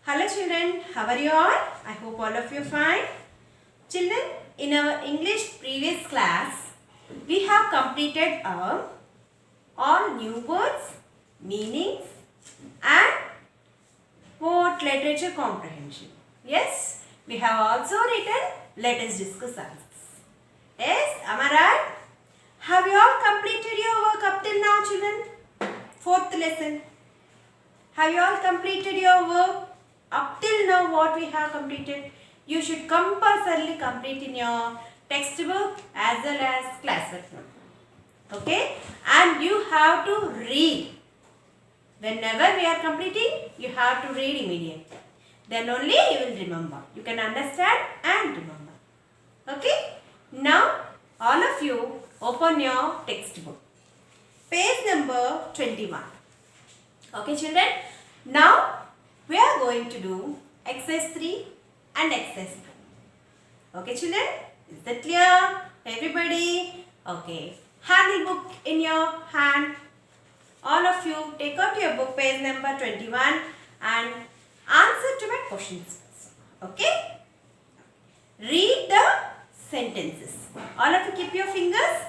Hello children, how are you all? I hope all of you are fine. Children, in our English previous class, we have completed all new words, meanings and word literature comprehension. Yes, we have also written let us discuss answers. Yes, am I right? Have you all completed your work up till now children? Fourth lesson. Have you all completed your work? Up till now what we have completed? You should compulsorily complete in your textbook as well as classwork note. Okay? And you have to read. Whenever we are completing, you have to read immediately. Then only you will remember. You can understand and remember. Okay? Now, all of you open your textbook. Page number 21. Okay children? Now, we are going to do exercise 3 and exercise 2. Okay children? Is that clear? Everybody? Okay. Handle book in your hand. All of you take out your book page number 21 and answer to my questions first. Okay? Read the sentences. All of you keep your fingers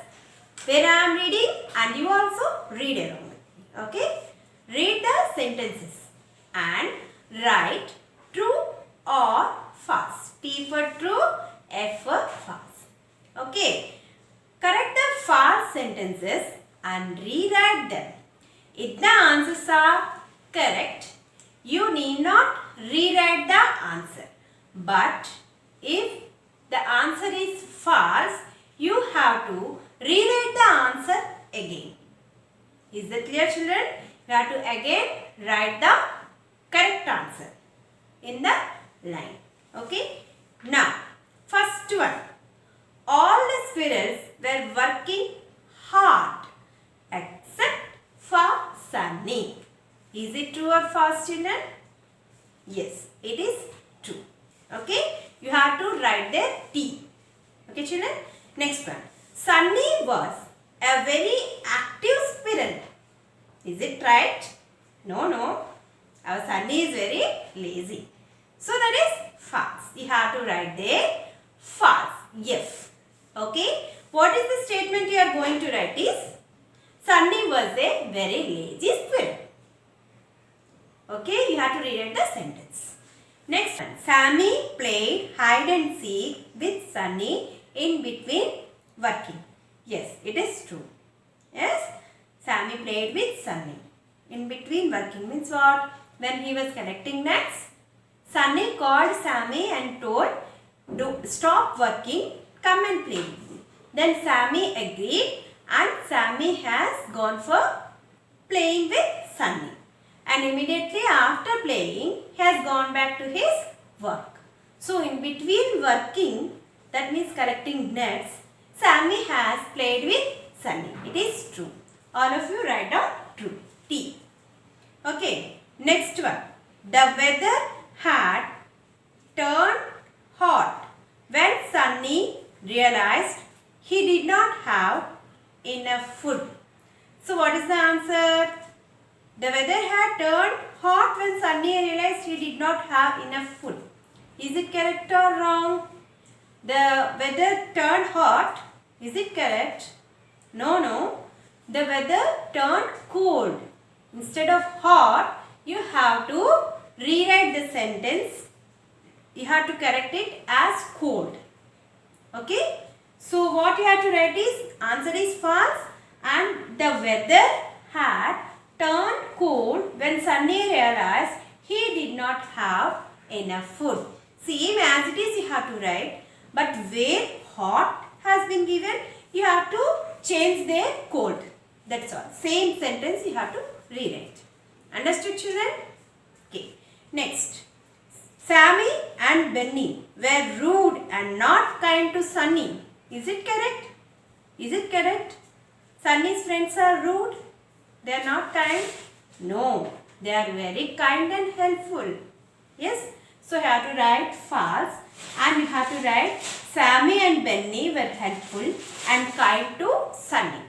where I am reading and you also read along with me. Okay? Read the sentences and write true or false. T for true, F for false. Okay. Correct the false sentences and rewrite them. If the answers are correct, you need not rewrite the answer. But if the answer is false, you have to rewrite the answer again. Is that clear children? You have to again write the correct answer in the line. Okay. Now, first one. All the squirrels were working hard except for Sunny. Is it true or false children? Yes, it is true. Okay. You have to write the T. Okay children. Next one. Sunny was a very active squirrel. Is it right? No. Our Sunny is very lazy. So that is false. You have to write the false. F. Okay. What is the statement you are going to write is Sunny was a very lazy squirrel. Okay. You have to rewrite the sentence. Next one. Sammy played hide and seek with Sunny in between working. Yes, it is true. Yes. Sammy played with Sunny. In between working means what? When he was collecting nuts, Sunny called Sammy and told, stop working, come and play with me. Then Sammy agreed and Sammy has gone for playing with Sunny. And immediately after playing, he has gone back to his work. So in between working, that means collecting nuts, Sammy has played with Sunny. It is true. All of you write down true. T. Okay. Next one. The weather had turned hot when Sunny realized he did not have enough food. So what is the answer? The weather had turned hot when Sunny realized he did not have enough food. Is it correct or wrong? The weather turned hot. Is it correct? No. The weather turned cold. Instead of hot, you have to rewrite the sentence. You have to correct it as cold. Okay. So what you have to write is answer is false and the weather had turned cold when Sunny realized he did not have enough food. Same as it is you have to write, but where hot has been given, you have to change their cold. That's all. Same sentence you have to rewrite. Understood children? Okay. Next. Sammy and Benny were rude and not kind to Sunny. Is it correct? Is it correct? Sunny's friends are rude. They are not kind. No. They are very kind and helpful. Yes. So you have to write false and you have to write Sammy and Benny were helpful and kind to Sunny.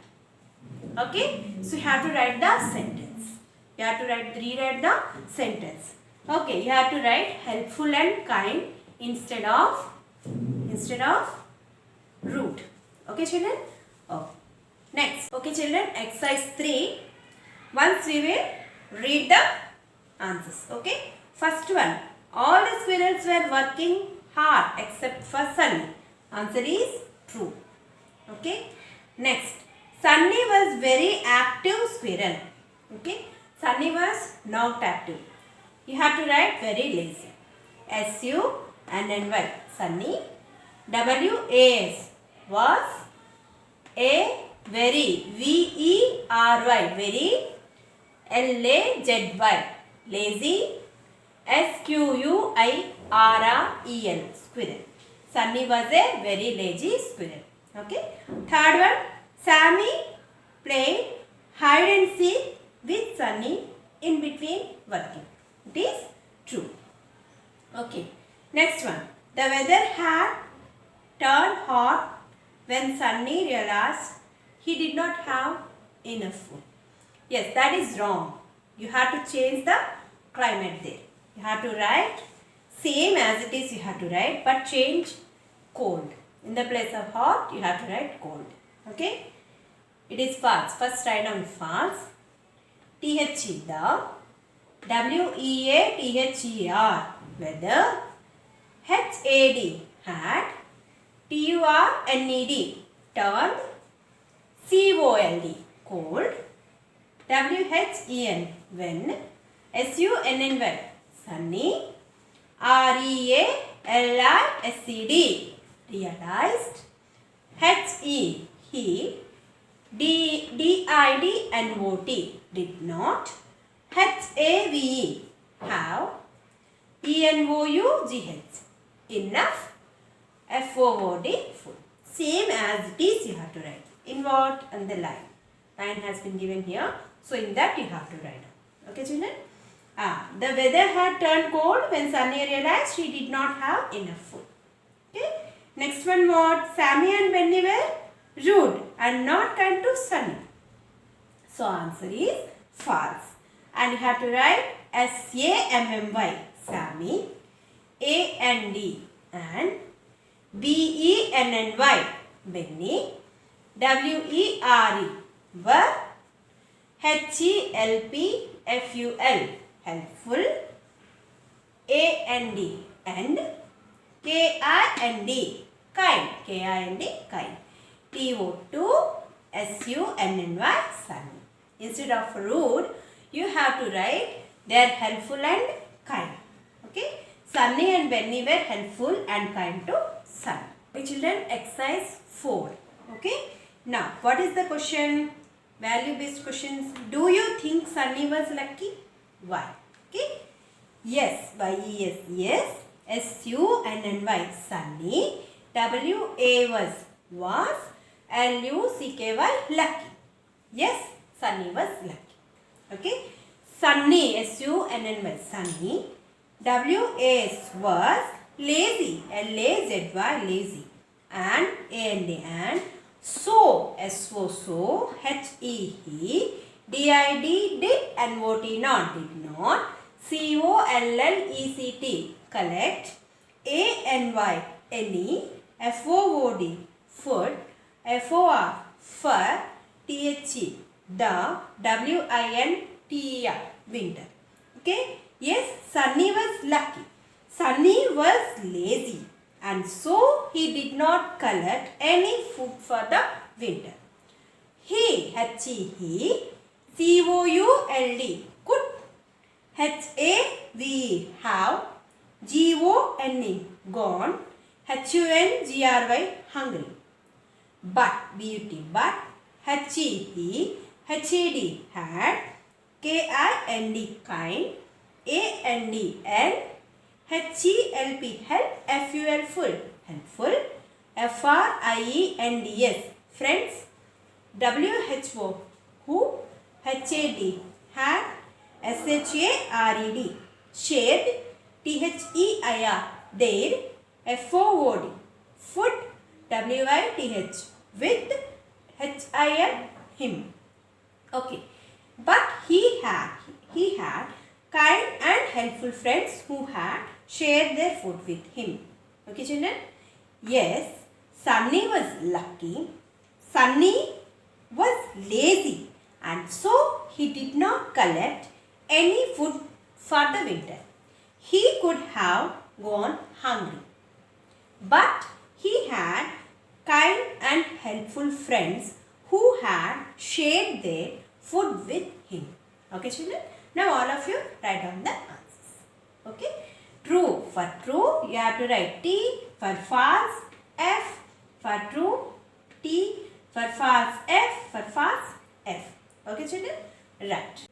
Okay. So you have to write the sentence. You have to rewrite the sentence. Okay, you have to write helpful and kind instead of rude. Okay, children? Oh. Next. Okay, children, exercise 3. Once we will read the answers. Okay. First one. All the squirrels were working hard except for Sunny. Answer is true. Okay. Next. Sunny was very active squirrel. Okay. Sunny was not active. You have to write very lazy. S-U-N-N-Y. Sunny. W-A-S was a very. V-E-R-Y. Very. L-A-Z-Y. Lazy. S-Q-U-I-R-R-E-L. Squirrel. Sunny was a very lazy squirrel. Okay. Third one. Sammy played hide and seek with Sunny in between working. It is true. Okay. Next one. The weather had turned hot when Sunny realized he did not have enough food. Yes, that is wrong. You have to change the climate there. You have to write same as it is, you have to write, but change cold. In the place of hot, you have to write cold. Okay? It is false. First write down false. T-H-E, the. W-E-A-T-H-E-R, weather. H-A-D, had. T-U-R-N-E-D, turned. C-O-L-D, cold. W-H-E-N, when. S-U-N-N-Y, sunny. R-E-A-L-I-S-E-D, realized. H-E, he. D-I-D-N-O-T, did not. H-A-V-E, have. E-N-O-U-G-H, enough. F-O-O-D, full. Same as it is, you have to write. In what? On the line. Line has been given here. So, in that you have to write. Okay, children? The weather had turned cold when Sunny realized she did not have enough food. Okay? Next one, what? Sammy and Benny were rude and not kind to Sunny. So, answer is false. And you have to write S-A-M-M-Y, Sammy, A-N-D, and B-E-N-N-Y, Benny, W-E-R-E, were, H-E-L-P-F-U-L, helpful, A-N-D, and K-I-N-D, kind, K-I-N-D, kind, T-O-2-S-U-N-N-Y, Sunny. Instead of rude, you have to write they are helpful and kind. Okay? Sunny and Benny were helpful and kind to Sunny. Okay, children, exercise 4. Okay? Now, what is the question? Value-based questions. Do you think Sunny was lucky? Why? Okay? Yes. Y-E-S. Yes. S-U-N-N-Y. Sunny. W-A was. L-U-C-K-Y. Lucky. Yes. Sunny was lucky. Okay. Sunny. S-U-N-N-Y. Sunny. W-A-S was lazy. L-A-Z-Y. Lazy. And A-N-D. And so. S-O. So. H-E. He. D-I-D. Did. N-O-T. Not. Did not. C-O-L-L-E-C-T. Collect. A-N-Y. Any. F-O-O-D. Food. F-O-R. For. T-H-E. The. W-I-N-T-E-R. Winter. Okay. Yes, Sunny was lucky. Sunny was lazy. And so, he did not collect any food for the winter. He. H-E. He. C-O-U-L-D. Could. H-A-V-E. Have. G-O-N-E. Gone. H-U-N-G-R-Y. Hungry. But. B-U-T. But. H-E-He. H-E-D. Had. K-I-N-D. Kind. A-N-D. H-E-L-P. Help. F-U-L. Full. Helpful. F-R-I-E-N-D-S. Friends. W-H-O. Who. H-A-D. Had. S-H-A-R-E-D. Shared. T-H-E-I-R. Their. F-O-O-D. Food. W-I-T-H. With. H-I-M. Him. Okay. But he had kind and helpful friends who had shared their food with him. Okay, children? Yes, Sunny was lucky. Sunny was lazy, and so he did not collect any food for the winter. He could have gone hungry, but he had kind and helpful friends who had shared their food with him. Okay, children? Now all of you write down the answers. Okay? True. For true, you have to write T. For false, F. For true, T. For false, F. For false, F. Okay, children? Right.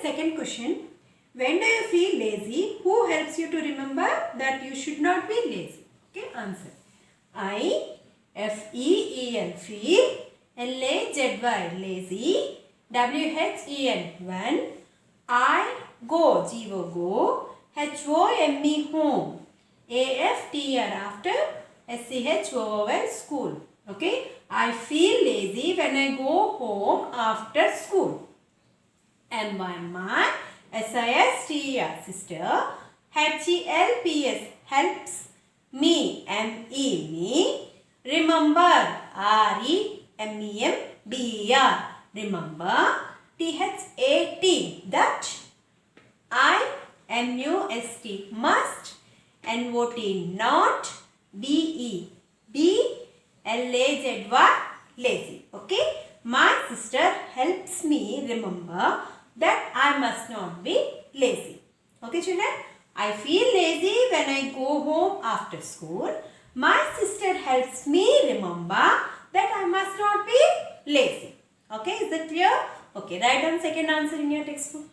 Second question. When do you feel lazy? Who helps you to remember that you should not be lazy? Okay, answer. I, F-E-E-L, feel. L-A-Z-Y, lazy. W-H-E-N, when. I, go, G-O, go. H-O-M-E, home. A-F-T-R, after. S-C-H-O-O-L, school. Okay, I feel lazy when I go home after school. M-Y, S-I-S-T-E-R, sister. H-E-L-P-S, helps me. M-E, me. Remember, R-E-M-E-M-B-E-R, remember. T-H-A-T, that. I-M-U-S-T, must. N-O-T, not. B-E, B-L-A-Z-Y, lazy. Okay, my sister helps me remember that I must not be lazy. Okay, children? I feel lazy when I go home after school. My sister helps me remember that I must not be lazy. Okay, is that clear? Okay, write down second answer in your textbook.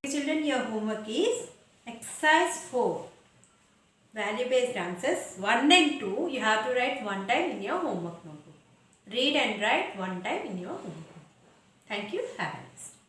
Children, your homework is exercise 4. Value based answers 1 and 2 you have to write one time in your homework notebook. Read and write one time in your homework. Thank you. Have a nice day.